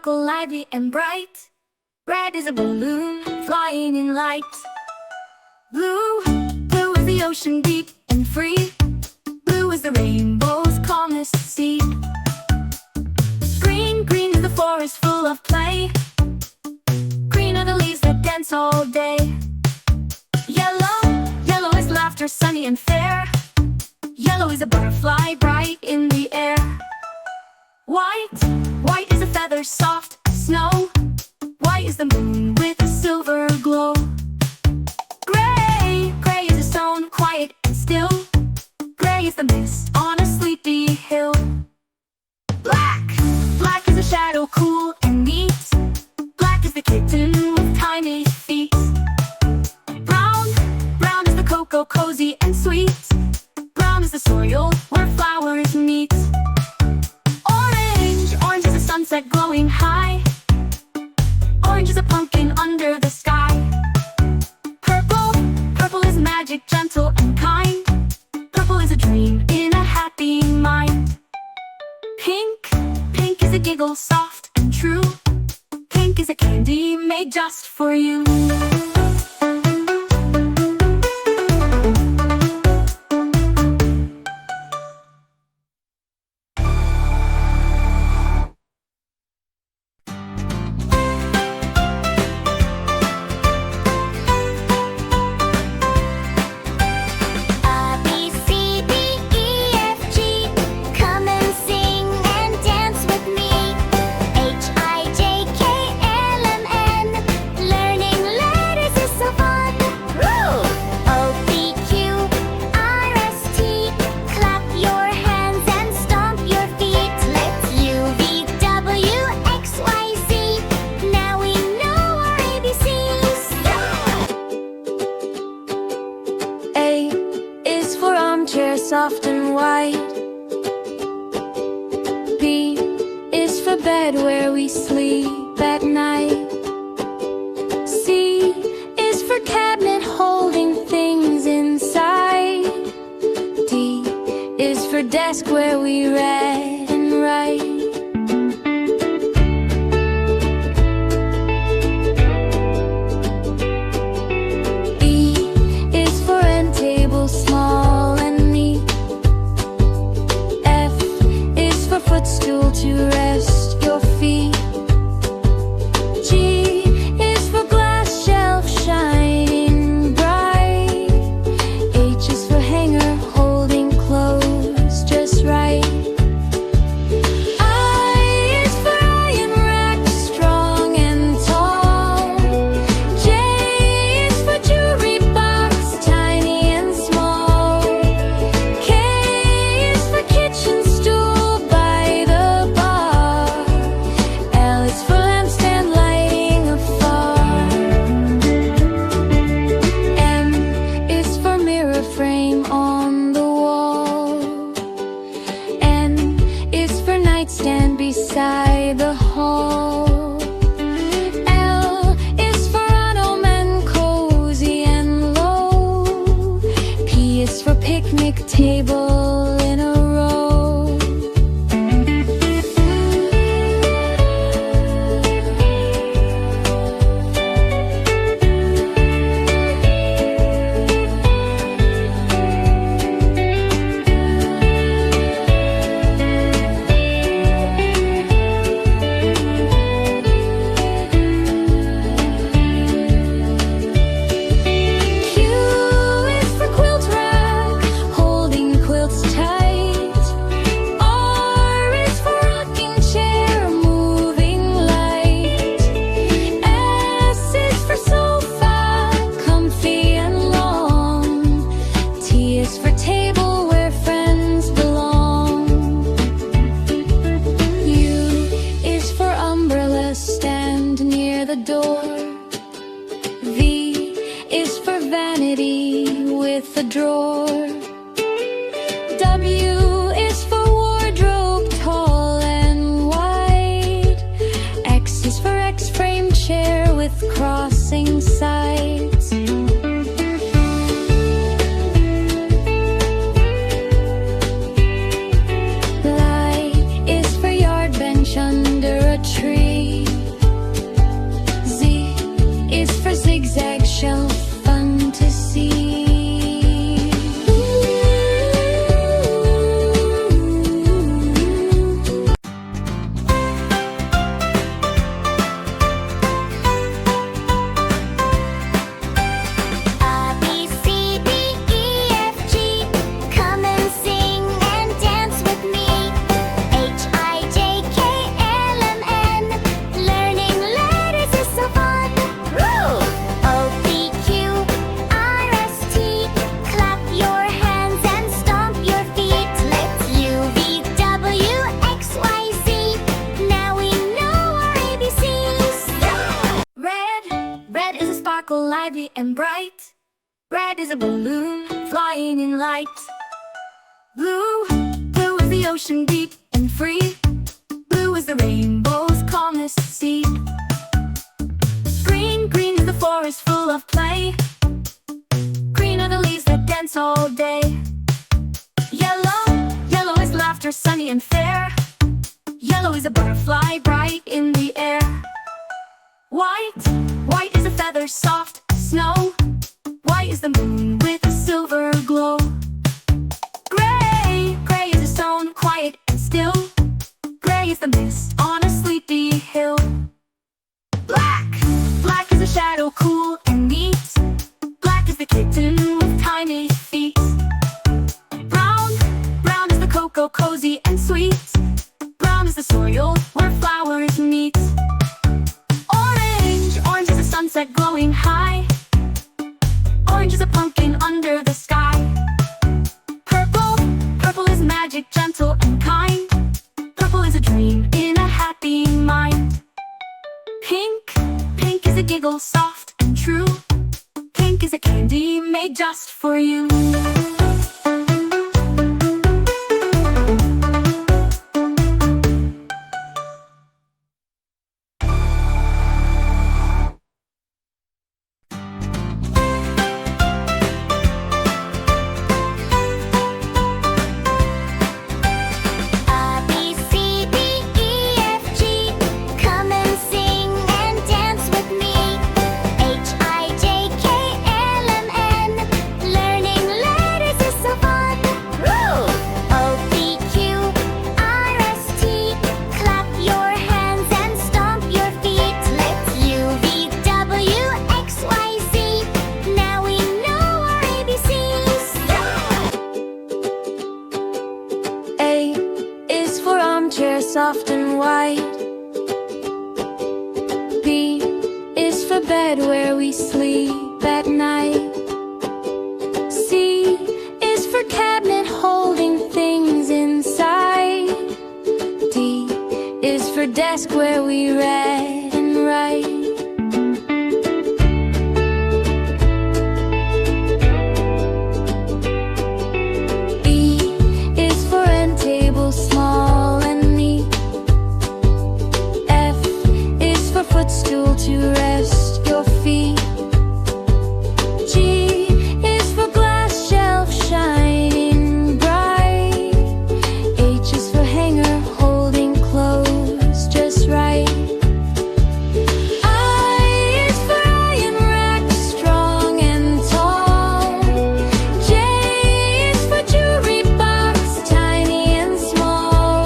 sparkle lively and bright. Red is a balloon flying in light. Blue, blue is the ocean deep and free. Blue is the rainbow's calmest sea. Green, green is the forest full of play. Green are the leaves that dance all day. Yellow, yellow is laughter sunny and fair. Yellow is a butterfly bright in the air. White, white is a feather soft as snow. White is the moon with a silver glow. Gray, gray is a stone quiet and still. Gray is the mist on a sleepy hill. Black, black is a shadow cool and neat. Black is the kitten with tiny feet. Brown, brown is the cocoa cozy and sweet. Brown is the soil where flowers meet. Orange, orange is a sunset glowing high. Orange is a pumpkin under the sky. Purple, purple is magic, gentle and kind. Purple is a dream in a happy mind. Pink, pink is a giggle soft and true. Pink is a candy made just for you. Soft and white. B is for bed where we sleep at night. C is for cabinet holding things inside. D is for desk where we read and write. Footstool to rest your feet. G is for glass shelf shining bright. H is for hanger holding clothes just right. I is for iron rack strong and tall. J is for jewelry box tiny and small. K is for kitchen stool. Stand beside the hall. L is for ottoman, cozy and low. P is for picnic table in a row. The door. V is for vanity with a drawer. W is for wardrobe tall and wide. X is for X-frame chair with crossing sides. Y is for yard bench under a tree. sparkle lively and bright. Red is a balloon flying in light. Blue is the ocean deep and free. Blue is the rainbow's calmest sea. Green is the forest full of play. Green are the leaves that dance all day. Yellow is laughter sunny and fair. Yellow is a butterfly bright in the air. White is a feather soft as snow. White is the moon with a silver glow. Gray is a stone quiet and still. Gray is the mist on a sleepy hill. Black is a shadow cool and neat. Black is the kitten with tiny feet. Brown is the cocoa cozy and sweet. Brown is the soil where flowers meet. Orange is a sunset glowing high. Orange is a pumpkin under the sky. Purple is magic, gentle and kind. Purple is a dream in a happy mind. Pink is a giggle soft and true. Pink is a candy made just for you. Soft and white. B is for bed where we sleep at night. C is for cabinet holding things inside. D is for desk where we read and write. Footstool to rest your feet. G is for glass shelf shining bright. H is for hanger holding clothes just right. I is for iron rack strong and tall. J is for jewelry box tiny and small.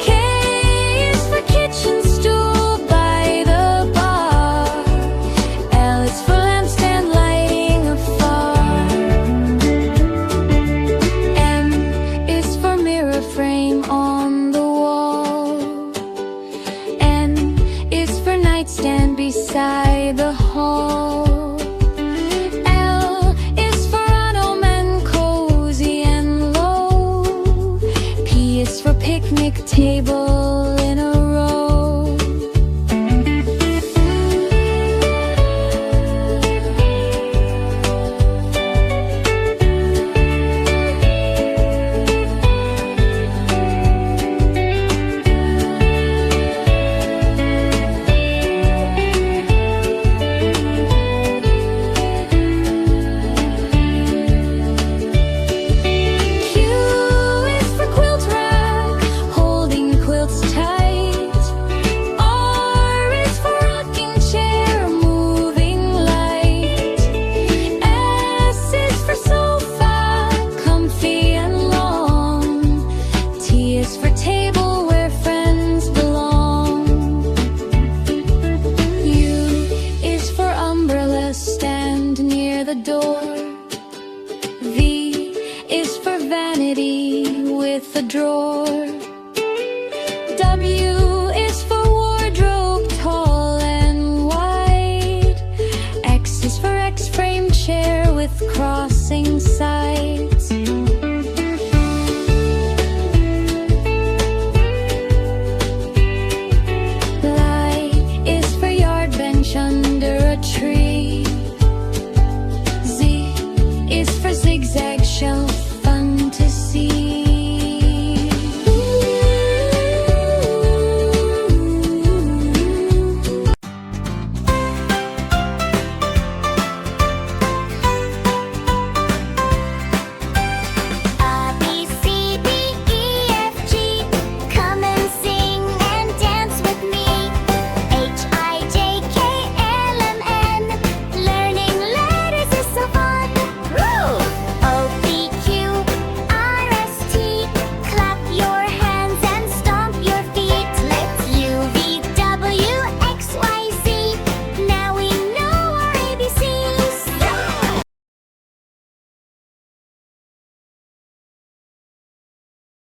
K is for kitchen stool. Stand beside the hall. L is for ottoman cozy and low. P is for picnic table in a row. The door. V is for vanity with a drawer. W is for wardrobe tall and wide. X is for X-frame chair with crossing sides.